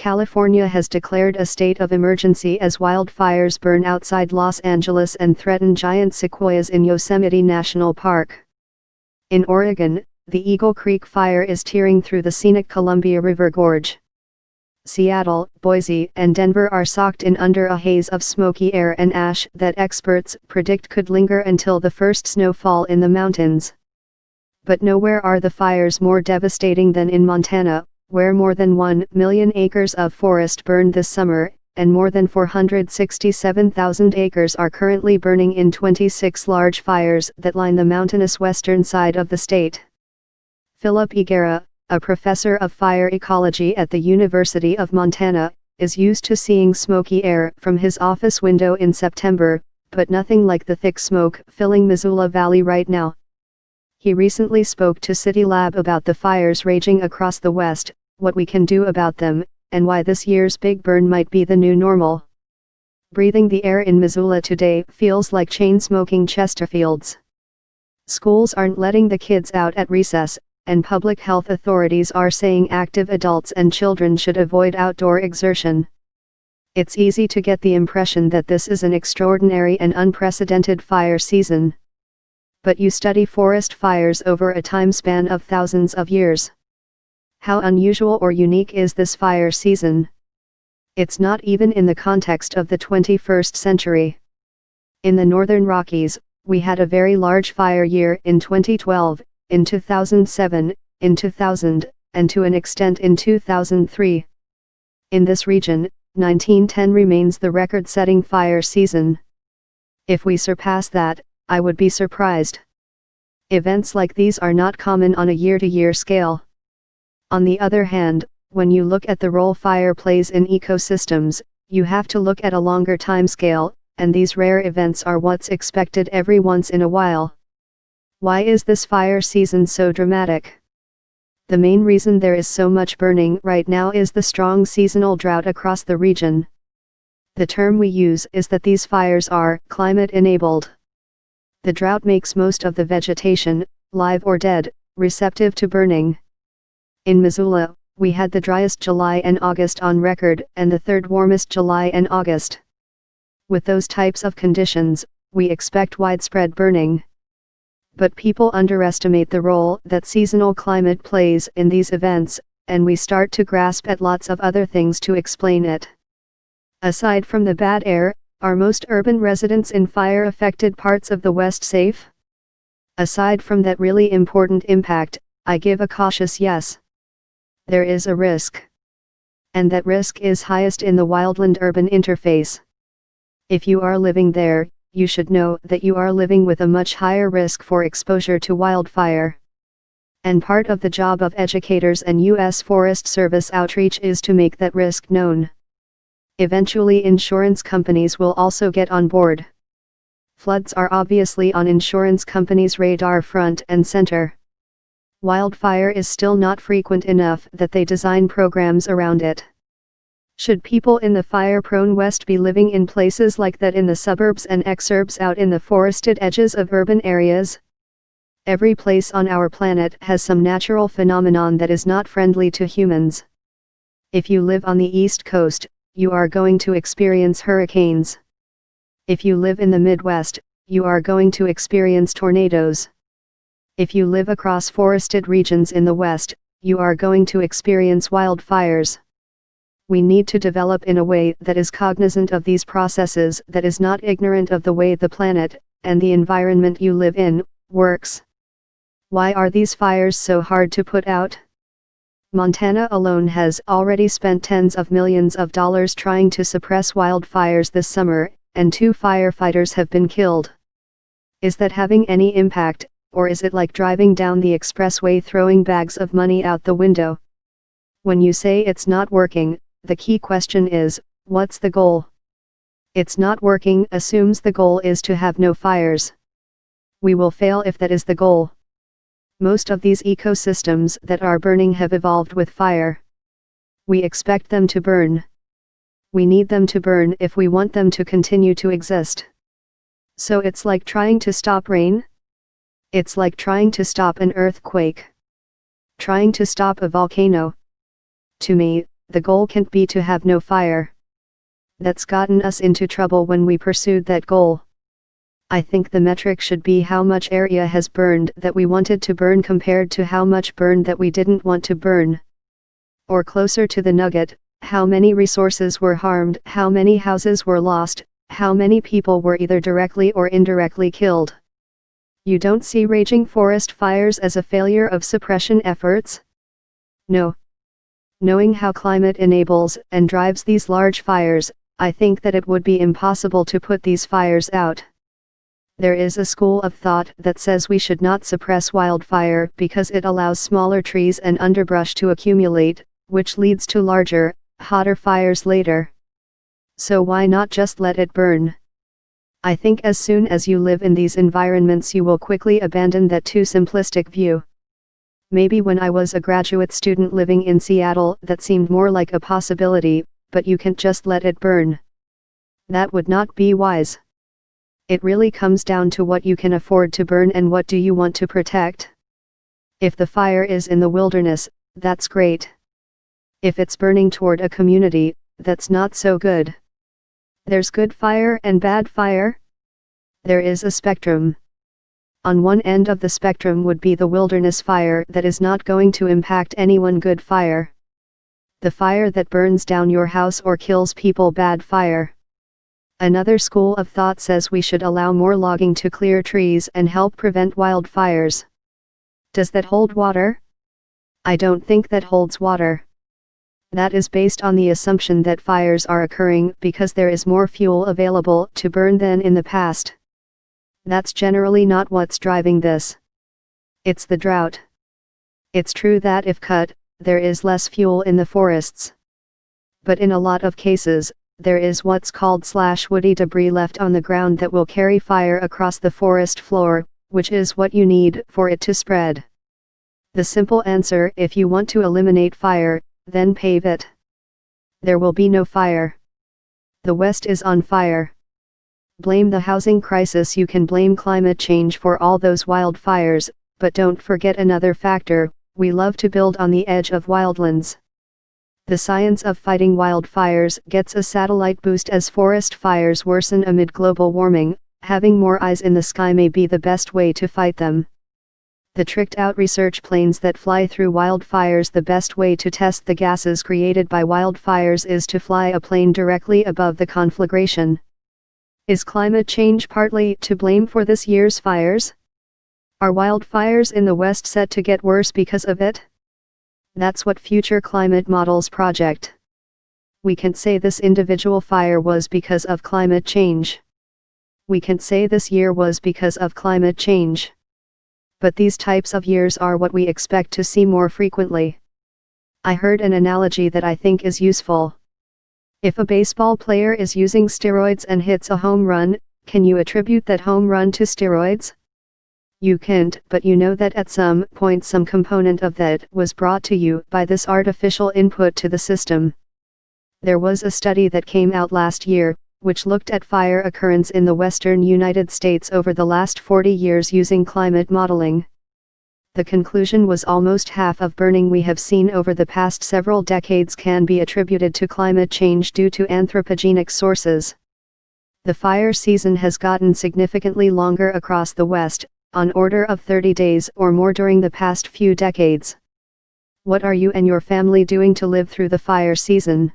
California has declared a state of emergency as wildfires burn outside Los Angeles and threaten giant sequoias in Yosemite National Park. In Oregon, the Eagle Creek fire is tearing through the scenic Columbia River Gorge. Seattle, Boise, and Denver are socked in under a haze of smoky air and ash that experts predict could linger until the first snowfall in the mountains. But nowhere are the fires more devastating than in Montana, where more than 1 million acres of forest burned this summer, and more than 467,000 acres are currently burning in 26 large fires that line the mountainous western side of the state. Philip E. Guerra, a professor of fire ecology at the University of Montana, is used to seeing smoky air from his office window in September, but nothing like the thick smoke filling Missoula Valley right now. He recently spoke to City Lab about the fires raging across the West, what we can do about them, and why this year's big burn might be the new normal. Breathing the air in Missoula today feels like chain-smoking Chesterfields. Schools aren't letting the kids out at recess, and public health authorities are saying active adults and children should avoid outdoor exertion. It's easy to get the impression that this is an extraordinary and unprecedented fire season. But you study forest fires over a time span of thousands of years. How unusual or unique is this fire season? It's not even in the context of the 21st century. In the Northern Rockies, we had a very large fire year in 2012, in 2007, in 2000, and to an extent in 2003. In this region, 1910 remains the record-setting fire season. If we surpass that, I would be surprised. Events like these are not common on a year-to-year scale. On the other hand, when you look at the role fire plays in ecosystems, you have to look at a longer timescale, and these rare events are what's expected every once in a while. Why is this fire season so dramatic? The main reason there is so much burning right now is the strong seasonal drought across the region. The term we use is that these fires are climate-enabled. The drought makes most of the vegetation, live or dead, receptive to burning. In Missoula, we had the driest July and August on record and the third warmest July and August. With those types of conditions, we expect widespread burning. But people underestimate the role that seasonal climate plays in these events, and we start to grasp at lots of other things to explain it. Aside from the bad air, are most urban residents in fire-affected parts of the West safe? Aside from that really important impact, I give a cautious yes. There is a risk. And that risk is highest in the wildland-urban interface. If you are living there, you should know that you are living with a much higher risk for exposure to wildfire. And part of the job of educators and U.S. Forest Service outreach is to make that risk known. Eventually insurance companies will also get on board. Floods are obviously on insurance companies' radar front and center. Wildfire is still not frequent enough that they design programs around it. Should people in the fire-prone West be living in places like that in the suburbs and exurbs out in the forested edges of urban areas? Every place on our planet has some natural phenomenon that is not friendly to humans. If you live on the East Coast, you are going to experience hurricanes. If you live in the Midwest, you are going to experience tornadoes. If you live across forested regions in the West, you are going to experience wildfires. We need to develop in a way that is cognizant of these processes, that is not ignorant of the way the planet, and the environment you live in, works. Why are these fires so hard to put out? Montana alone has already spent tens of millions of dollars trying to suppress wildfires this summer, and 2 firefighters have been killed. Is that having any impact, or is it like driving down the expressway throwing bags of money out the window? When you say it's not working, the key question is, what's the goal? It's not working assumes the goal is to have no fires. We will fail if that is the goal. Most of these ecosystems that are burning have evolved with fire. We expect them to burn. We need them to burn if we want them to continue to exist. So it's like trying to stop rain? It's like trying to stop an earthquake. Trying to stop a volcano. To me, the goal can't be to have no fire. That's gotten us into trouble when we pursued that goal. I think the metric should be how much area has burned that we wanted to burn compared to how much burned that we didn't want to burn. Or closer to the nugget, how many resources were harmed, how many houses were lost, how many people were either directly or indirectly killed. You don't see raging forest fires as a failure of suppression efforts? No. Knowing how climate enables and drives these large fires, I think that it would be impossible to put these fires out. There is a school of thought that says we should not suppress wildfire because it allows smaller trees and underbrush to accumulate, which leads to larger, hotter fires later. So why not just let it burn? I think as soon as you live in these environments you will quickly abandon that too simplistic view. Maybe when I was a graduate student living in Seattle that seemed more like a possibility, but you can't just let it burn. That would not be wise. It really comes down to what you can afford to burn and what do you want to protect. If the fire is in the wilderness, that's great. If it's burning toward a community, that's not so good. There's good fire and bad fire. There is a spectrum. On one end of the spectrum would be the wilderness fire that is not going to impact anyone, good fire. The fire that burns down your house or kills people, bad fire. Another school of thought says we should allow more logging to clear trees and help prevent wildfires. Does that hold water? I don't think that holds water. That is based on the assumption that fires are occurring because there is more fuel available to burn than in the past. That's generally not what's driving this. It's the drought. It's true that if cut, there is less fuel in the forests. But in a lot of cases, there is what's called woody debris left on the ground that will carry fire across the forest floor, which is what you need for it to spread. The simple answer: if you want to eliminate fire, then pave it. There will be no fire. The West is on fire. Blame the housing crisis, you can blame climate change for all those wildfires, but don't forget another factor: we love to build on the edge of wildlands. The science of fighting wildfires gets a satellite boost as forest fires worsen amid global warming. Having more eyes in the sky may be the best way to fight them. The tricked-out research planes that fly through wildfires. The best way to test the gases created by wildfires is to fly a plane directly above the conflagration. Is climate change partly to blame for this year's fires? Are wildfires in the West set to get worse because of it? That's what future climate models project. We can't say this individual fire was because of climate change. We can't say this year was because of climate change. But these types of years are what we expect to see more frequently. I heard an analogy that I think is useful. If a baseball player is using steroids and hits a home run, can you attribute that home run to steroids? You can't, but you know that at some point some component of that was brought to you by this artificial input to the system. There was a study that came out last year, which looked at fire occurrence in the western United States over the last 40 years using climate modeling. The conclusion was almost half of burning we have seen over the past several decades can be attributed to climate change due to anthropogenic sources. The fire season has gotten significantly longer across the West, on order of 30 days or more during the past few decades. What are you and your family doing to live through the fire season?